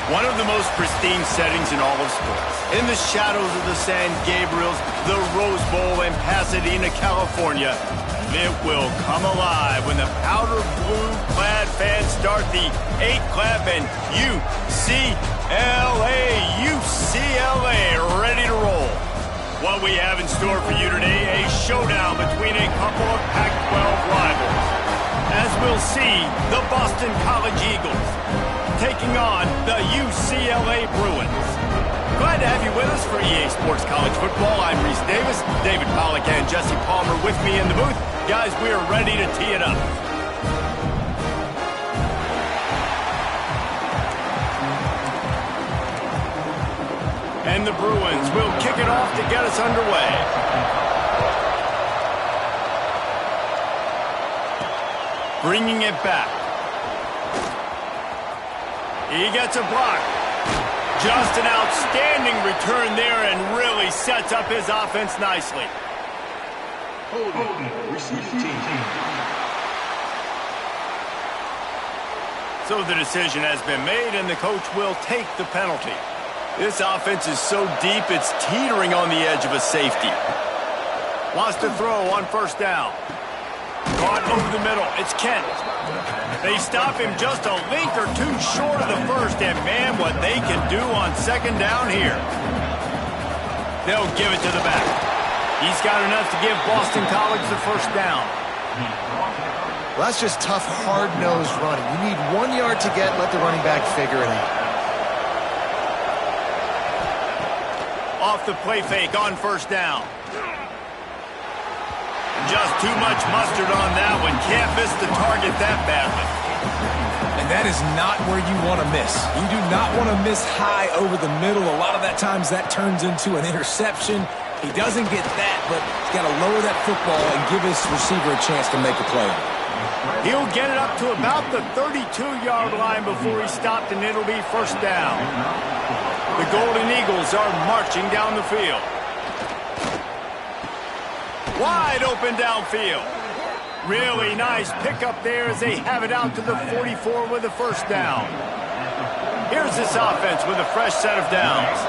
One of the most pristine settings in all of sports. In the shadows of the San Gabriels, the Rose Bowl in Pasadena, California, it will come alive when the powder blue-clad fans start the 8-clap and UCLA ready to roll. What we have in store for you today, a showdown between a couple of Pac-12 rivals. As we'll see, the Boston College Eagles taking on the UCLA Bruins. Glad to have you with us for EA Sports College Football. I'm Reese Davis, David Pollack and Jesse Palmer with me in the booth. Guys, we are ready to tee it up. And the Bruins will kick it off to get us underway. Bringing it back. He gets a block. Just an outstanding return there and really sets up his offense nicely. So the decision has been made and the coach will take the penalty. This offense is so deep it's teetering on the edge of a safety. Wants to throw on first down. Caught over the middle. It's Kent. They stop him just a link or two short of the first, and man, what they can do on second down here. They'll give it to the back. He's got enough to give Boston College the first down. Well, that's just tough, hard-nosed running. You need 1 yard to get, let the running back figure it out. Off the play fake on first down. Just too much mustard on that one. Can't miss the target that badly. And that is not where you want to miss. You do not want to miss high over the middle. A lot of that times that turns into an interception. He doesn't get that, but he's got to lower that football and give his receiver a chance to make a play. He'll get it up to about the 32-yard line before he's stopped, and it'll be first down. The Golden Eagles are marching down the field. Wide open downfield. Really nice pickup there as they have it out to the 44 with a first down. Here's this offense with a fresh set of downs.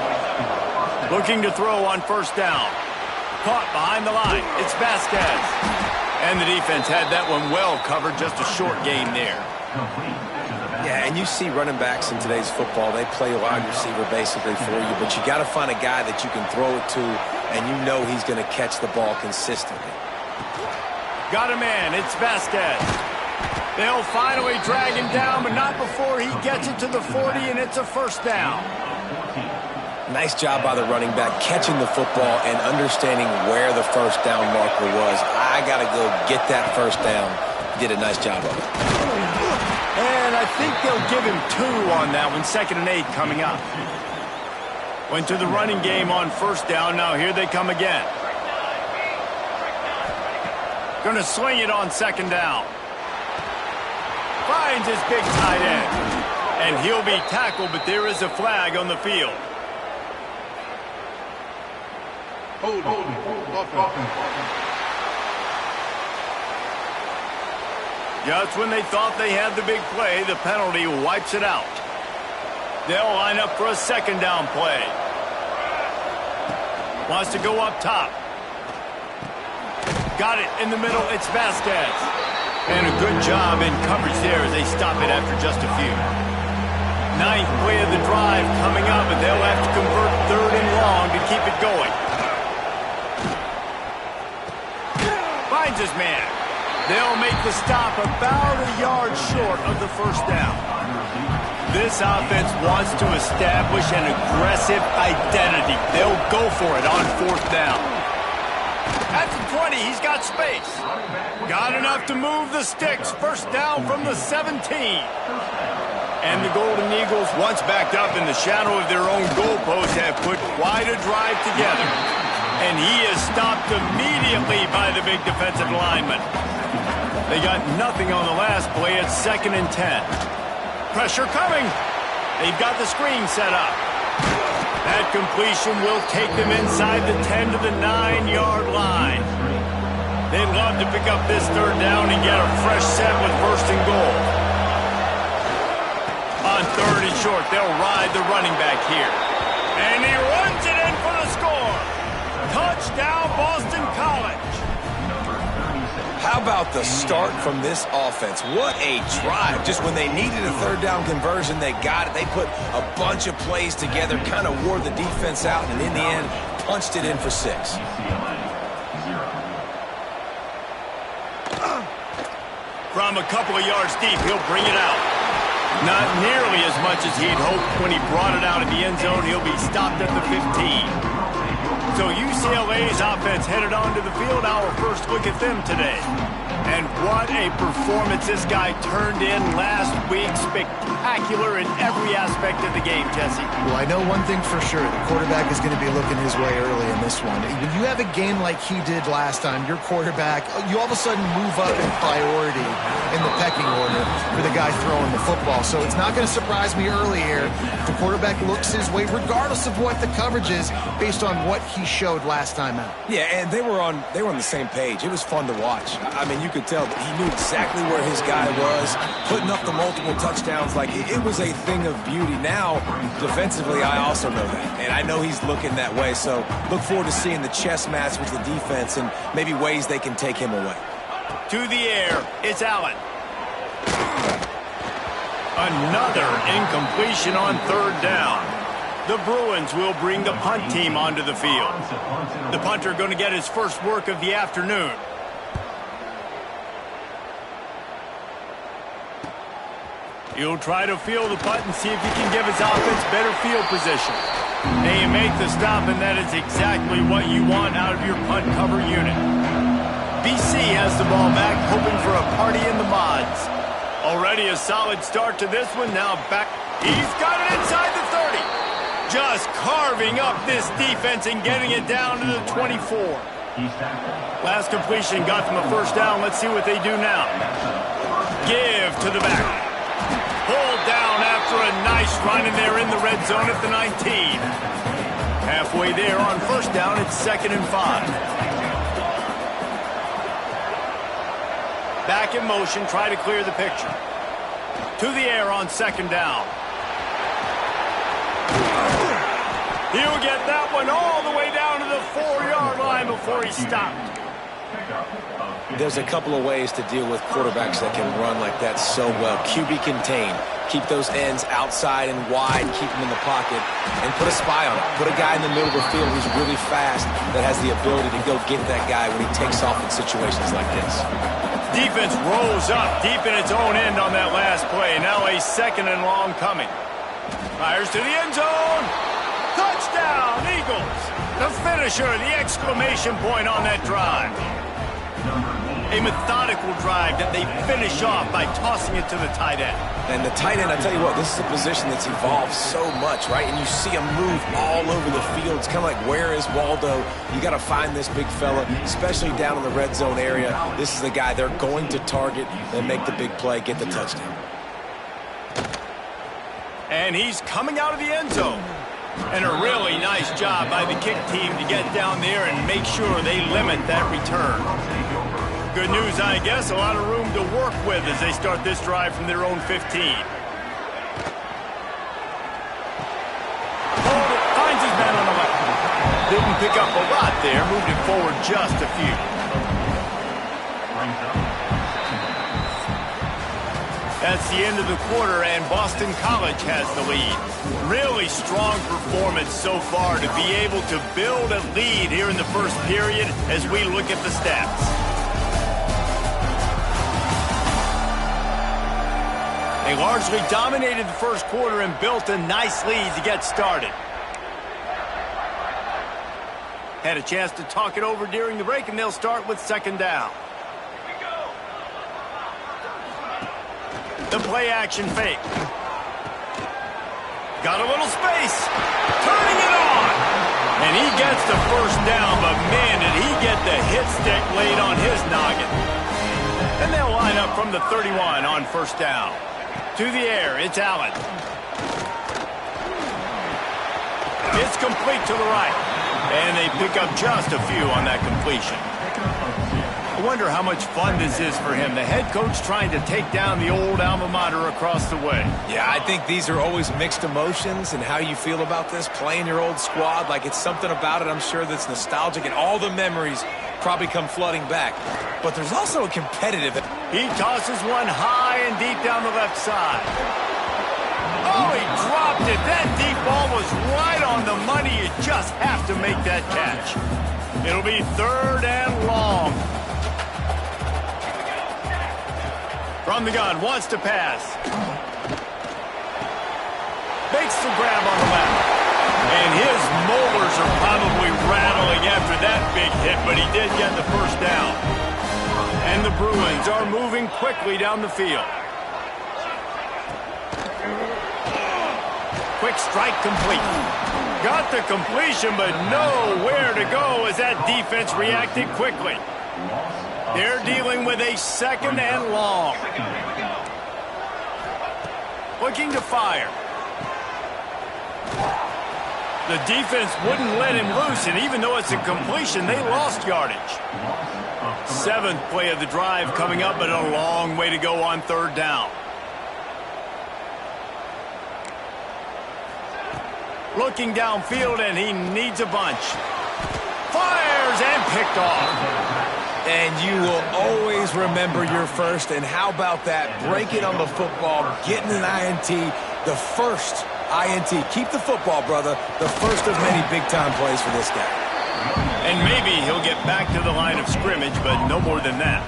Looking to throw on first down. Caught behind the line. It's Vasquez. And the defense had that one well covered. Just a short gain there. Yeah, and you see running backs in today's football, they play wide receiver basically for you, but you got to find a guy that you can throw it to, and you know he's going to catch the ball consistently. Got a man, it's Vasquez. They'll finally drag him down, but not before he gets it to the 40, and it's a first down. Nice job by the running back catching the football and understanding where the first down marker was. I got to go get that first down. Did a nice job of it. And I think they'll give him 2 on that one. 2nd and 8 coming up. Went to the running game on first down. Now here they come again. Gonna swing it on second down. Finds his big tight end. And he'll be tackled, but there is a flag on the field. Just when they thought they had the big play, the penalty wipes it out. They'll line up for a second down play. Wants to go up top. Got it in the middle. It's Vasquez. And a good job in coverage there as they stop it after just a few. 9th play of the drive coming up, and they'll have to convert 3rd and long to keep it going. Finds his man. They'll make the stop about a yard short of the first down. This offense wants to establish an aggressive identity. They'll go for it on 4th down. At the 20, he's got space. Got enough to move the sticks. First down from the 17. And the Golden Eagles, once backed up in the shadow of their own goalpost, have put quite a drive together. And he is stopped immediately by the big defensive lineman. They got nothing on the last play. It's 2nd and 10. Pressure coming. They've got the screen set up. That completion will take them inside the 10 to the 9-yard line. They'd love to pick up this 3rd down and get a fresh set with 1st and goal. On 3rd and short. They'll ride the running back here. And he runs it in for the score. Touchdown, Boston College. How about the start from this offense? What a drive. Just when they needed a 3rd down conversion, they got it. They put a bunch of plays together, kind of wore the defense out, and in the end, punched it in for 6. From a couple of yards deep, he'll bring it out. Not nearly as much as he'd hoped when he brought it out of the end zone. He'll be stopped at the 15. So UCLA's offense headed onto the field. Our first look at them today. And what a performance this guy turned in last week. Spectacular in every aspect of the game, Jesse. Well, I know one thing for sure. The quarterback is going to be looking his way early in this one. When you have a game like he did last time, your quarterback, you all of a sudden move up in priority in the pecking order for the guy throwing the football. So it's not going to surprise me early here if the quarterback looks his way, regardless of what the coverage is, based on what he showed last time out. Yeah, and they were on the same page. It was fun to watch. I mean, you could tell that he knew exactly where his guy was, putting up the multiple touchdowns. Like, it was a thing of beauty. Now, defensively, I also know that. And I know he's looking that way. So look forward to seeing the chess match with the defense and maybe ways they can take him away. To the air, it's Allen. Another incompletion on 3rd down. The Bruins will bring the punt team onto the field. The punter going to get his first work of the afternoon. He'll try to field the punt and see if he can give his offense better field position. And you make the stop, and that is exactly what you want out of your punt cover unit. BC has the ball back, hoping for a party in the mods. Already a solid start to this one. Now back. He's got it inside the 30. Just carving up this defense and getting it down to the 24. Last completion got them a 1st down. Let's see what they do now. Give to the back. Pulled down after a nice run, and they're in the red zone at the 19. Halfway there on 1st down, it's 2nd and 5. Back in motion, try to clear the picture. To the air on 2nd down. He'll get that one all the way down to the 4-yard line before he stopped. There's a couple of ways to deal with quarterbacks that can run like that so well. QB contain. Keep those ends outside and wide. Keep them in the pocket. And put a spy on it. Put a guy in the middle of the field who's really fast that has the ability to go get that guy when he takes off in situations like this. Defense rolls up deep in its own end on that last play. Now a 2nd and long coming. Fires to the end zone. Touchdown, Eagles. The finisher, the exclamation point on that drive. A methodical drive that they finish off by tossing it to the tight end. And the tight end, I tell you what, this is a position that's evolved so much, right? And you see him move all over the field. It's kind of like, where is Waldo? You got to find this big fella, especially down in the red zone area. This is the guy they're going to target and make the big play, get the touchdown. And he's coming out of the end zone. And a really nice job by the kick team to get down there and make sure they limit that return. Good news, I guess, a lot of room to work with as they start this drive from their own 15. Finds his man on the left. Didn't pick up a lot there, moved it forward just a few. That's the end of the quarter, and Boston College has the lead. Really strong performance so far to be able to build a lead here in the first period as we look at the stats. They largely dominated the first quarter and built a nice lead to get started. Had a chance to talk it over during the break, and they'll start with 2nd down. The play action fake. Got a little space. Turning it on. And he gets the 1st down, but man, did he get the hit stick laid on his noggin. And they'll line up from the 31 on 1st down. To the air, it's Allen. It's complete to the right. And they pick up just a few on that completion. I wonder how much fun this is for him. The head coach trying to take down the old alma mater across the way. Yeah, I think these are always mixed emotions and how you feel about this, playing your old squad. Like, it's something about it, I'm sure, that's nostalgic, and all the memories probably come flooding back. But there's also a competitive... He tosses one high and deep down the left side. Oh, he dropped it. That deep ball was right on the money. You just have to make that catch. It'll be 3rd and long. From the gun, wants to pass. Makes the grab on the left. And his molars are probably rattling after that big hit, but he did get the first down. And the Bruins are moving quickly down the field. Quick strike complete. Got the completion, but nowhere to go as that defense reacted quickly. They're dealing with a 2nd and long. Looking to fire. The defense wouldn't let him loose, and even though it's a completion, they lost yardage. 7th play of the drive coming up, but a long way to go on 3rd down. Looking downfield, and he needs a bunch. Fires and picked off. And you will always remember your first, and how about that? Breaking on the football, getting an INT, the first INT. Keep the football, brother. The first of many big-time plays for this guy. And maybe he'll get back to the line of scrimmage, but no more than that.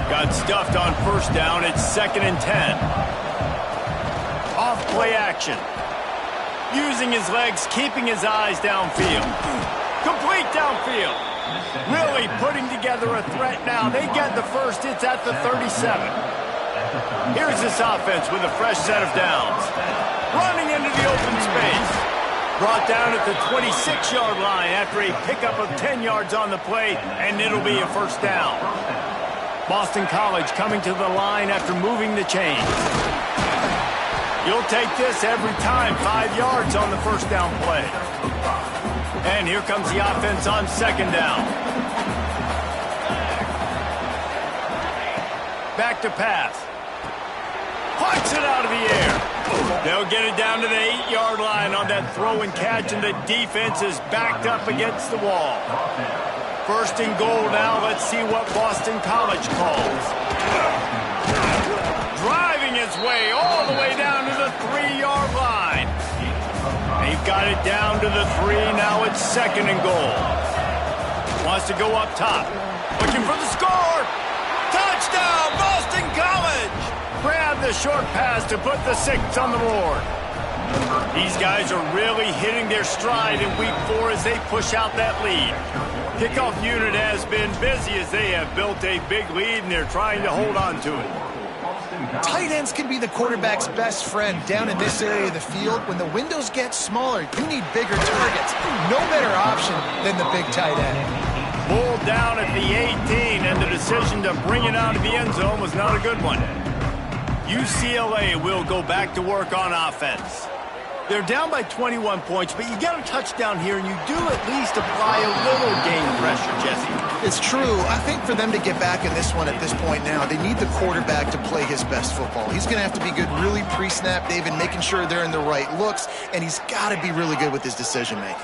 Got stuffed on 1st down. It's 2nd and 10. Off play action. Using his legs, keeping his eyes downfield. Complete downfield. Really putting together a threat now. They get the first. It's at the 37. Here's this offense with a fresh set of downs. Running into the open space. Brought down at the 26-yard line after a pickup of 10 yards on the play, and it'll be a 1st down. Boston College coming to the line after moving the chains. You'll take this every time. 5 yards on the 1st down play. And here comes the offense on 2nd down. Back to pass. Punts it out of the air. They'll get it down to the 8-yard line on that throw and catch, and the defense is backed up against the wall. 1st and goal now. Let's see what Boston College calls. Driving his way all the way down to the 3-yard line. They've got it down to the 3. Now it's 2nd and goal. Wants to go up top. Looking for the score. Touchdown, Boston College. Grab the short pass to put the 6 on the board. These guys are really hitting their stride in week 4 as they push out that lead. Kickoff unit has been busy as they have built a big lead, and they're trying to hold on to it. Tight ends can be the quarterback's best friend down in this area of the field. When the windows get smaller, you need bigger targets. No better option than the big tight end. Pulled down at the 18, and the decision to bring it out of the end zone was not a good one. UCLA will go back to work on offense. They're down by 21 points, but you get a touchdown here, and you do at least apply a little game pressure, Jesse. It's true. I think for them to get back in this one at this point now, they need the quarterback to play his best football. He's going to have to be good really pre-snap, David, making sure they're in the right looks, and he's got to be really good with his decision-making.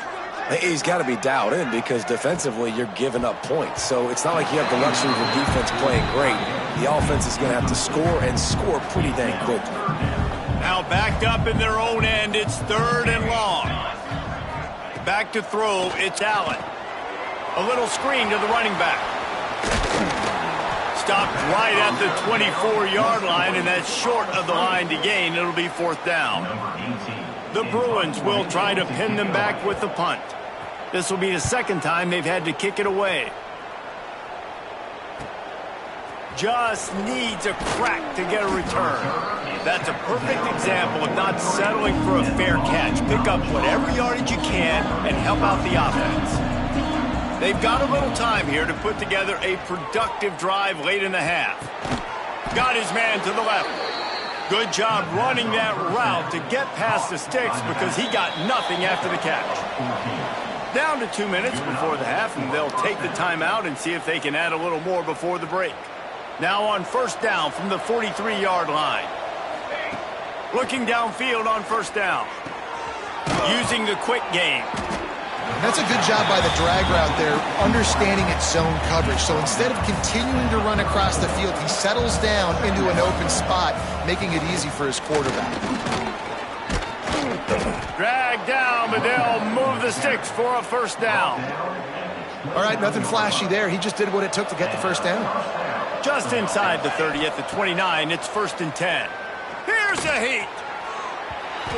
He's got to be dialed in because defensively you're giving up points. So it's not like you have the luxury of the defense playing great. The offense is going to have to score and score pretty dang quickly. Now backed up in their own end, it's 3rd and long. Back to throw, it's Allen. A little screen to the running back. Stopped right at the 24-yard line, and that's short of the line to gain. It'll be 4th down. The Bruins will try to pin them back with the punt. This will be the 2nd time they've had to kick it away. Just needs a crack to get a return. That's a perfect example of not settling for a fair catch. Pick up whatever yardage you can and help out the offense. They've got a little time here to put together a productive drive late in the half. Got his man to the left. Good job running that route to get past the sticks because he got nothing after the catch. Down to 2 minutes before the half, and they'll take the timeout and see if they can add a little more before the break. Now on first down from the 43-yard line. Looking downfield on first down. Using the quick game. That's a good job by the drag route there, understanding its zone coverage. So instead of continuing to run across the field, he settles down into an open spot, making it easy for his quarterback. Drag down, but they'll move the sticks for a first down. All right, nothing flashy there. He just did what it took to get the first down. Just inside the 30 at the 29, it's 1st and 10. Here's a heat.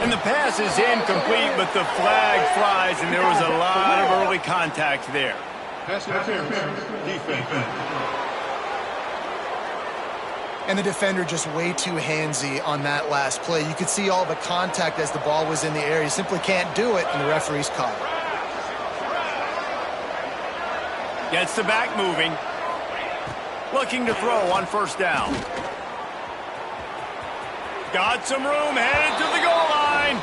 And the pass is incomplete, but the flag flies, and there was a lot of early contact there. Pass interference. Defense. And the defender just way too handsy on that last play. You could see all the contact as the ball was in the air. You simply can't do it, and the referee's caught it. Gets the back moving. Looking to throw on first down. Got some room, headed to the goal line.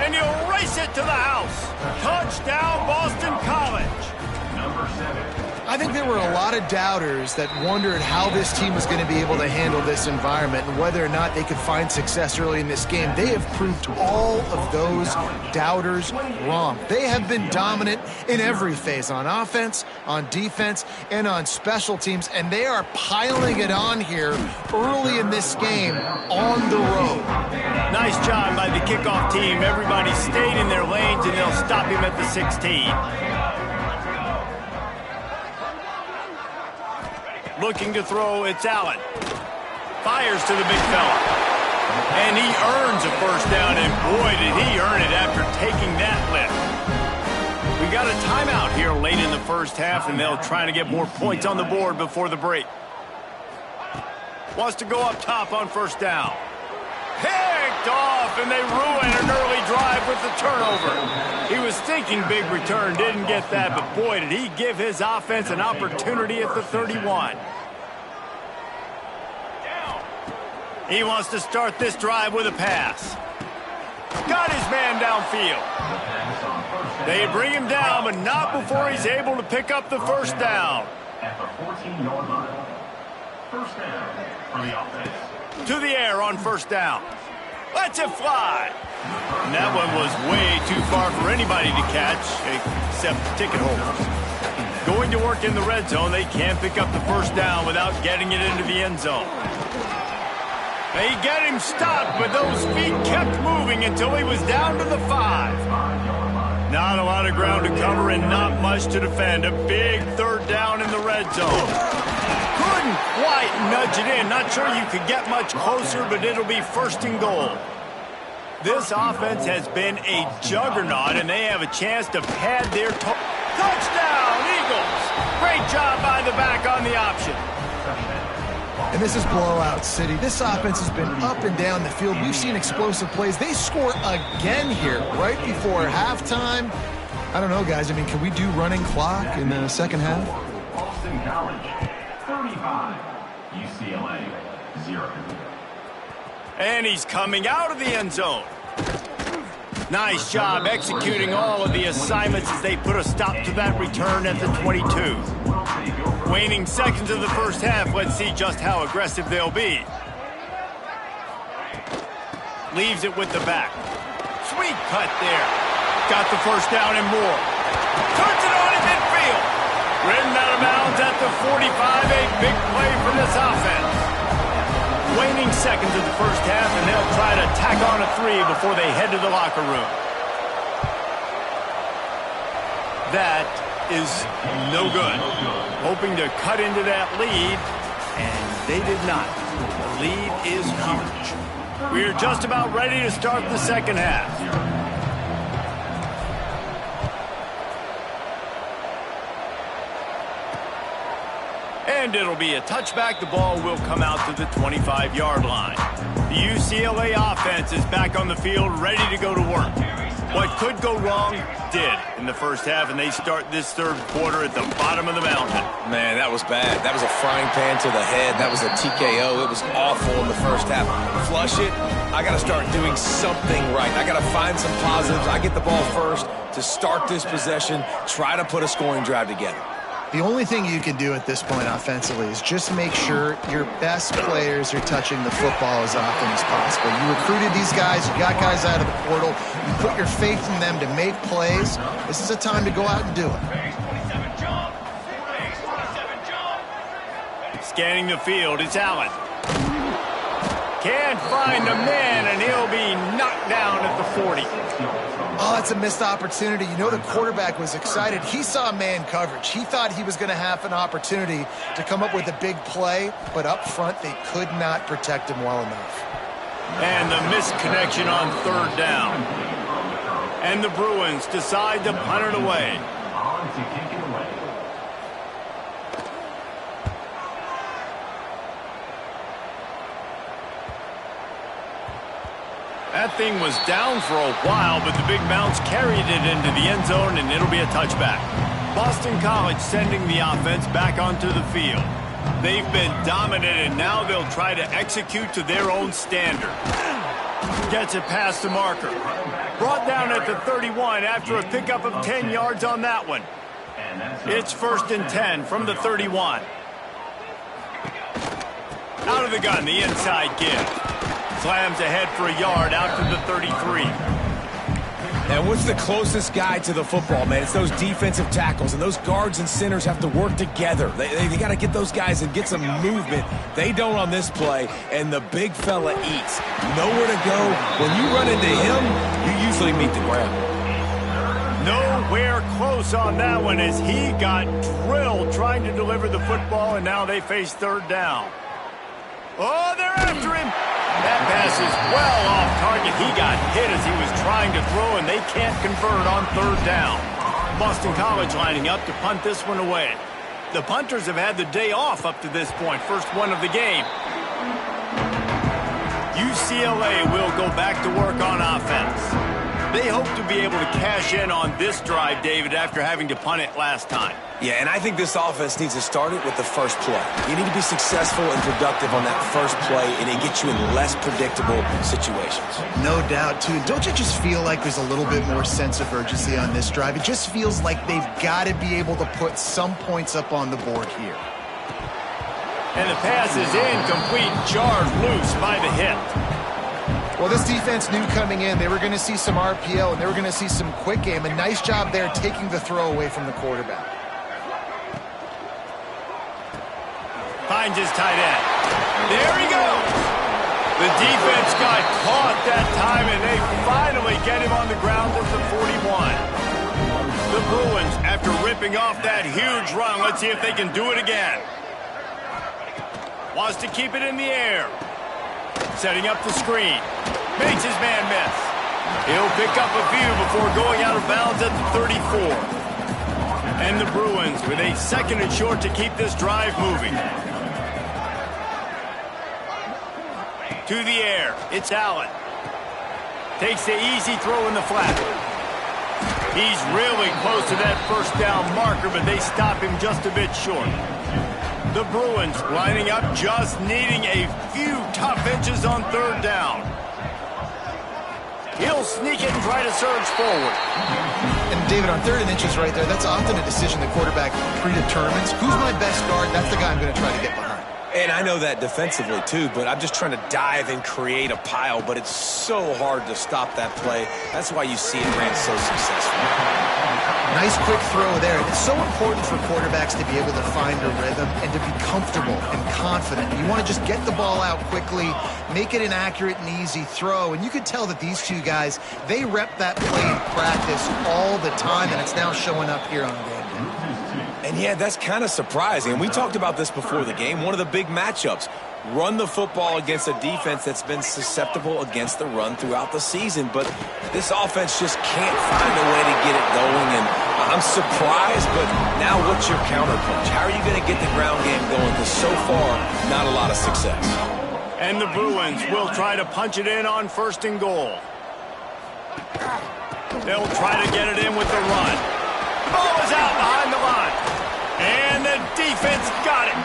And he'll race it to the house. Touchdown, Boston College. Number 7. I think there were a lot of doubters that wondered how this team was going to be able to handle this environment and whether or not they could find success early in this game. They have proved all of those doubters wrong. They have been dominant in every phase, on offense, on defense, and on special teams, and they are piling it on here early in this game on the road. Nice job by the kickoff team. Everybody stayed in their lanes, and they'll stop him at the 16. Looking to throw, it's Allen. Fires to the big fella. And he earns a first down, and boy, did he earn it after taking that lift. We got a timeout here late in the first half, and they'll try to get more points on the board before the break. Wants to go up top on first down. Picked off, and they ruin an early drive with the turnover. He was thinking big return, didn't get that, but boy, did he give his offense an opportunity at the 31. He wants to start this drive with a pass. Got his man downfield. They bring him down, but not before he's able to pick up the first down. At the 14-yard line. First down for the offense. To the air on first down. Lets it fly. And that one was way too far for anybody to catch, except ticket holders. Going to work in the red zone, they can't pick up the first down without getting it into the end zone. They get him stopped, but those feet kept moving until he was down to the 5. Not a lot of ground to cover and not much to defend. A big third down in the red zone. Couldn't quite nudge it in. Not sure you could get much closer, but it'll be 1st and goal. This offense has been a juggernaut, and they have a chance to pad their touchdown, Eagles! Great job by the back on the option. And this is blowout city. This offense has been up and down the field. We've seen explosive plays. They score again here right before halftime. I don't know, guys. I mean, can we do running clock in the second half? Boston College, 35. UCLA, 0. And he's coming out of the end zone. Nice job executing all of the assignments as they put a stop to that return at the 22. Waning seconds of the first half. Let's see just how aggressive they'll be. Leaves it with the back. Sweet cut there. Got the first down and more. Turns it on in midfield. Ridden out of bounds at the 45. A big play for this offense. Waning seconds of the first half, and they'll try to tack on a 3 before they head to the locker room. That is no good. Hoping to cut into that lead, and they did not. The lead is huge. We are just about ready to start the second half. And it'll be a touchback. The ball will come out to the 25-yard line. The UCLA offense is back on the field, ready to go to work. What could go wrong did in the first half, and they start this third quarter at the bottom of the mountain. Man, that was bad. That was a frying pan to the head. That was a TKO. It was awful in the first half. Flush it. I got to start doing something right. I got to find some positives. I get the ball first to start this possession, try to put a scoring drive together. The only thing you can do at this point offensively is just make sure your best players are touching the football as often as possible. You recruited these guys, you got guys out of the portal, you put your faith in them to make plays. This is a time to go out and do it. Scanning the field, it's Allen. Can't find a man, and he'll be knocked down at the 40. Oh, that's a missed opportunity. You know the quarterback was excited. He saw man coverage. He thought he was going to have an opportunity to come up with a big play, but up front they could not protect him well enough. And the missed connection on third down. And the Bruins decide to punt it away. On to kick it away. That thing was down for a while, but the big bounce carried it into the end zone, and it'll be a touchback. Boston College sending the offense back onto the field. They've been dominant, and now they'll try to execute to their own standard. Gets it past the marker. Brought down at the 31 after a pickup of 10 yards on that one. It's 1st and 10 from the 31. Out of the gun, the inside give. Slams ahead for a yard out to the 33. And what's the closest guy to the football, man? It's those defensive tackles, and those guards and centers have to work together. They got to get those guys and get some movement. They don't on this play, and the big fella eats. Nowhere to go. When you run into him, you usually meet the ground. Nowhere close on that one as he got drilled trying to deliver the football, and now they face third down. Oh, they're after him. That pass is well off target. He got hit as he was trying to throw, and they can't convert on third down. Boston College lining up to punt this one away. The punters have had the day off up to this point. First one of the game. UCLA will go back to work on offense. They hope to be able to cash in on this drive, David, after having to punt it last time. Yeah, and I think this offense needs to start it with the first play. You need to be successful and productive on that first play, and it gets you in less predictable situations. No doubt, too. Don't you just feel like there's a little bit more sense of urgency on this drive? It just feels like they've got to be able to put some points up on the board here. And the pass is incomplete, jarred loose by the hit. Well, this defense knew coming in they were going to see some RPO and they were going to see some quick game. A nice job there taking the throw away from the quarterback. Finds his tight end. There he goes. The defense got caught that time, and they finally get him on the ground at the 41. The Bruins, after ripping off that huge run, let's see if they can do it again. Wants to keep it in the air. Setting up the screen. Makes his man miss. He'll pick up a few before going out of bounds at the 34. And the Bruins with a 2nd and short to keep this drive moving. To the air. It's Allen. Takes the easy throw in the flat. He's really close to that first down marker, but they stop him just a bit short. The Bruins lining up, just needing a few tough inches on third down. He'll sneak it and try to surge forward. And David, on 3rd and inches right there, that's often a decision the quarterback predetermines. Who's my best guard? That's the guy I'm going to try to get behind. And I know that defensively, too, but I'm just trying to dive and create a pile, but it's so hard to stop that play. That's why you see it ran so successful. Nice quick throw there. It's so important for quarterbacks to be able to find a rhythm and to be comfortable and confident. You want to just get the ball out quickly, make it an accurate and easy throw. And you could tell that these two guys, they rep that play in practice all the time, and it's now showing up here on game day. And yeah, that's kind of surprising. And we talked about this before the game. One of the big matchups. Run the football against a defense that's been susceptible against the run throughout the season. But this offense just can't find a way to get it going. And I'm surprised, but now what's your counterpunch? How are you going to get the ground game going? Because so far, not a lot of success. And the Bruins will try to punch it in on 1st and goal. They'll try to get it in with the run. Ball is out behind the line. And the defense got it.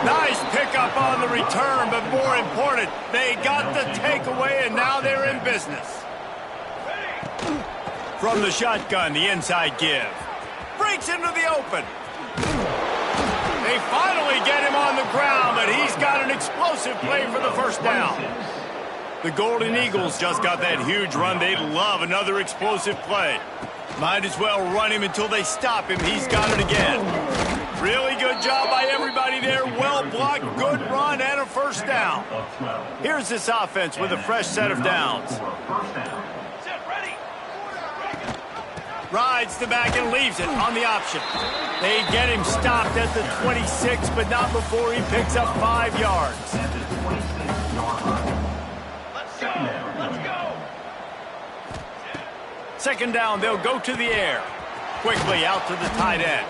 Nice pickup on the return, but more important, they got the takeaway, and now they're in business. From the shotgun, the inside give. Breaks into the open. They finally get him on the ground, but he's got an explosive play for the first down. The Golden Eagles just got that huge run. They'd love another explosive play. Might as well run him until they stop him. He's got it again. Really good job by everybody there. Well blocked, good run, and a first down. Here's this offense with a fresh set of downs. Rides the back and leaves it on the option. They get him stopped at the 26, but not before he picks up 5 yards. Let's go. Second down, they'll go to the air. Quickly out to the tight end.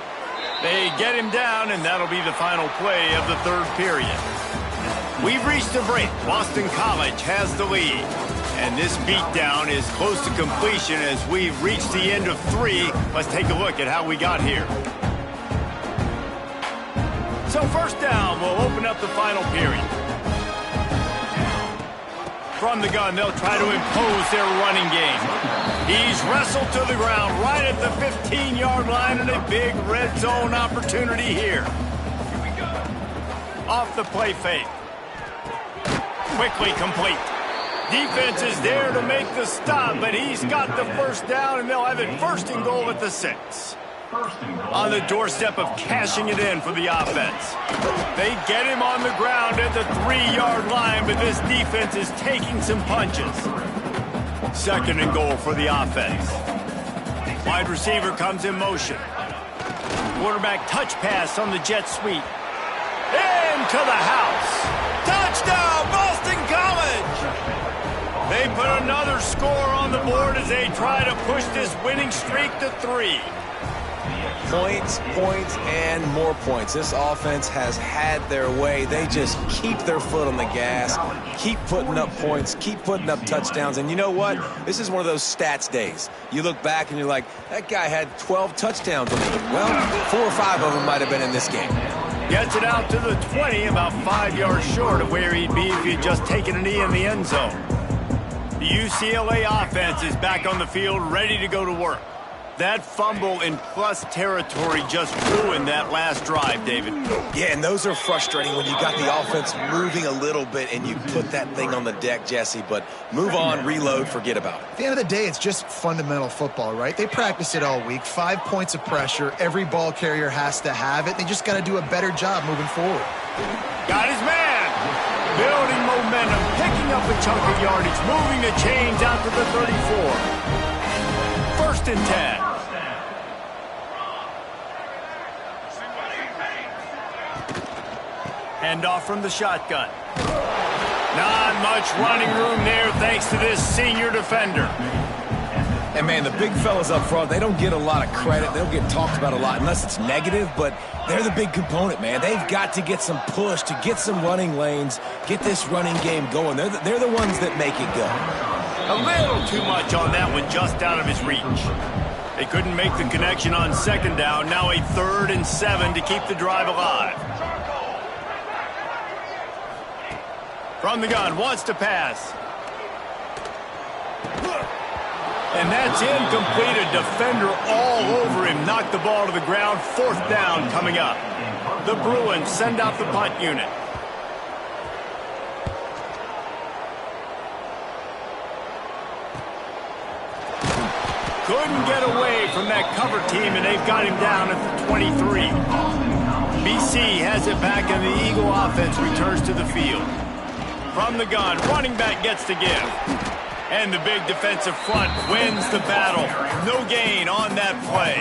They get him down, and that'll be the final play of the third period. We've reached a break. Boston College has the lead. And this beatdown is close to completion as we've reached the end of 3. Let's take a look at how we got here. So first down will open up the final period. From the gun, they'll try to impose their running game. He's wrestled to the ground right at the 15-yard line, and a big red zone opportunity here. Off the play fake. Quickly complete. Defense is there to make the stop, but he's got the first down, and they'll have it first and goal at the 6. On the doorstep of cashing it in for the offense. They get him on the ground at the 3-yard line, but this defense is taking some punches. Second and goal for the offense. Wide receiver comes in motion. Quarterback touch pass on the jet sweep. Into the house. Touchdown, Boston College! They put another score on the board as they try to push this winning streak to 3. Points, points, and more points. This offense has had their way. They just keep their foot on the gas, keep putting up points, keep putting up touchdowns. And you know what? This is one of those stats days. You look back and you're like, that guy had 12 touchdowns on him. Well, 4 or 5 of them might have been in this game. Gets it out to the 20, about 5 yards short of where he'd be if he'd just taken a knee in the end zone. The UCLA offense is back on the field, ready to go to work. That fumble in plus territory just ruined that last drive, David. Yeah, and those are frustrating when you got the offense moving a little bit and you put that thing on the deck, Jesse. But move on, reload, forget about it. At the end of the day, it's just fundamental football, right? They practice it all week. 5 points of pressure. Every ball carrier has to have it. They just got to do a better job moving forward. Got his man. Building momentum, picking up a chunk of yardage, moving the chains out to the 34. First and 10. Handoff from the shotgun. Not much running room there thanks to this senior defender. And, man, the big fellas up front, they don't get a lot of credit. They'll get talked about a lot unless it's negative, but they're the big component, man. They've got to get some push, to get some running lanes, get this running game going. They're the ones that make it go. A little too much on that one, just out of his reach. They couldn't make the connection on second down. Now a 3rd and 7 to keep the drive alive. From the gun, wants to pass. And that's incomplete. A defender all over him. Knocked the ball to the ground. 4th down coming up. The Bruins send out the punt unit. Couldn't get away from that cover team, and they've got him down at the 23. BC has it back, and the Eagle offense returns to the field. From the gun, running back gets to give. And the big defensive front wins the battle. No gain on that play.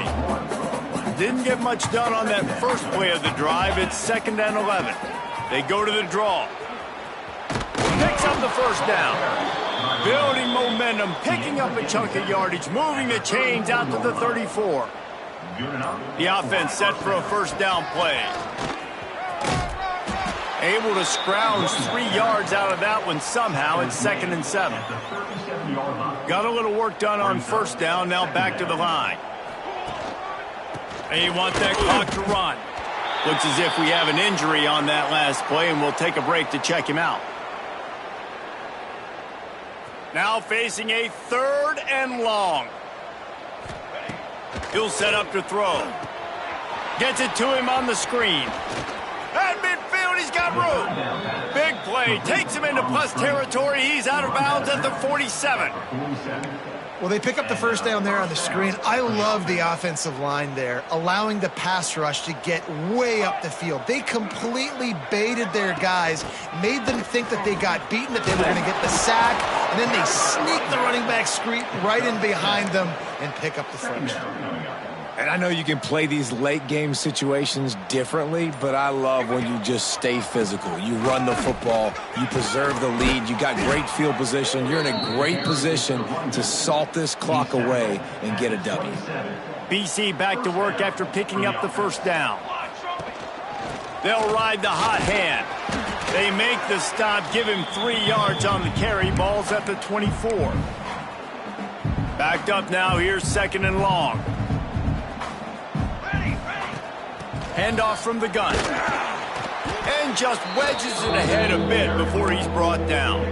Didn't get much done on that first play of the drive. It's 2nd and 11. They go to the draw. Picks up the first down. Building momentum, picking up a chunk of yardage, moving the chains out to the 34. The offense set for a first down play. Able to scrounge 3 yards out of that one somehow. It's 2nd and 7. Got a little work done on first down. Now back to the line. They want that clock to run. Looks as if we have an injury on that last play, and we'll take a break to check him out. Now facing a 3rd and long. He'll set up to throw. Gets it to him on the screen. At midfield, he's got room. Big play. Takes him into plus territory. He's out of bounds at the 47. Well, they pick up the first down there on the screen. I love the offensive line there, allowing the pass rush to get way up the field. They completely baited their guys, made them think that they got beaten, that they were going to get the sack, and then they sneak the running back screen right in behind them and pick up the first. And I know you can play these late game situations differently, but I love when you just stay physical. You run the football, you preserve the lead, you got great field position. You're in a great position to salt this clock away and get a W. BC back to work after picking up the first down. They'll ride the hot hand. They make the stop, give him 3 yards on the carry. Ball's at the 24. Backed up now, here's 2nd and long. Handoff from the gun. And just wedges it ahead a bit before he's brought down.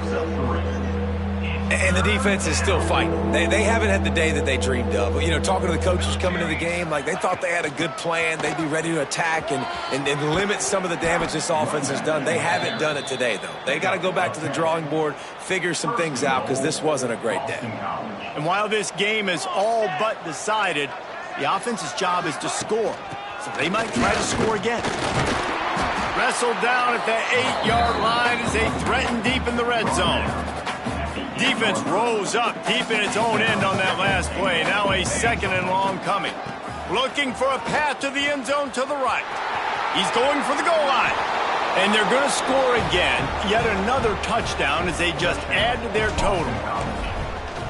And the defense is still fighting. They haven't had the day that they dreamed of. You know, talking to the coaches coming to the game, like they thought they had a good plan. They'd be ready to attack and limit some of the damage this offense has done. They haven't done it today, though. They got to go back to the drawing board, figure some things out, because this wasn't a great day. And while this game is all but decided, the offense's job is to score. So they might try to score again. Wrestled down at the 8-yard line as they threaten deep in the red zone. Defense rose up deep in its own end on that last play. Now a 2nd and long coming. Looking for a path to the end zone to the right. He's going for the goal line. And they're going to score again. Yet another touchdown as they just add to their total.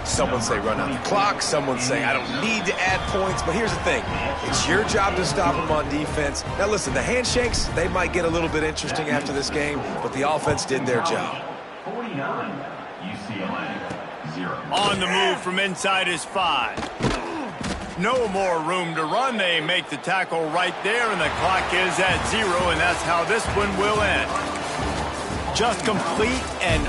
Someone say run out the clock. Someone say I don't need to add points. But here's the thing. It's your job to stop them on defense. Now, listen, the handshakes, they might get a little bit interesting after this game, but the offense did their job. 49, UCLA, 0. On the move from inside his 5. No more room to run. They make the tackle right there, and the clock is at 0, and that's how this one will end. Just complete and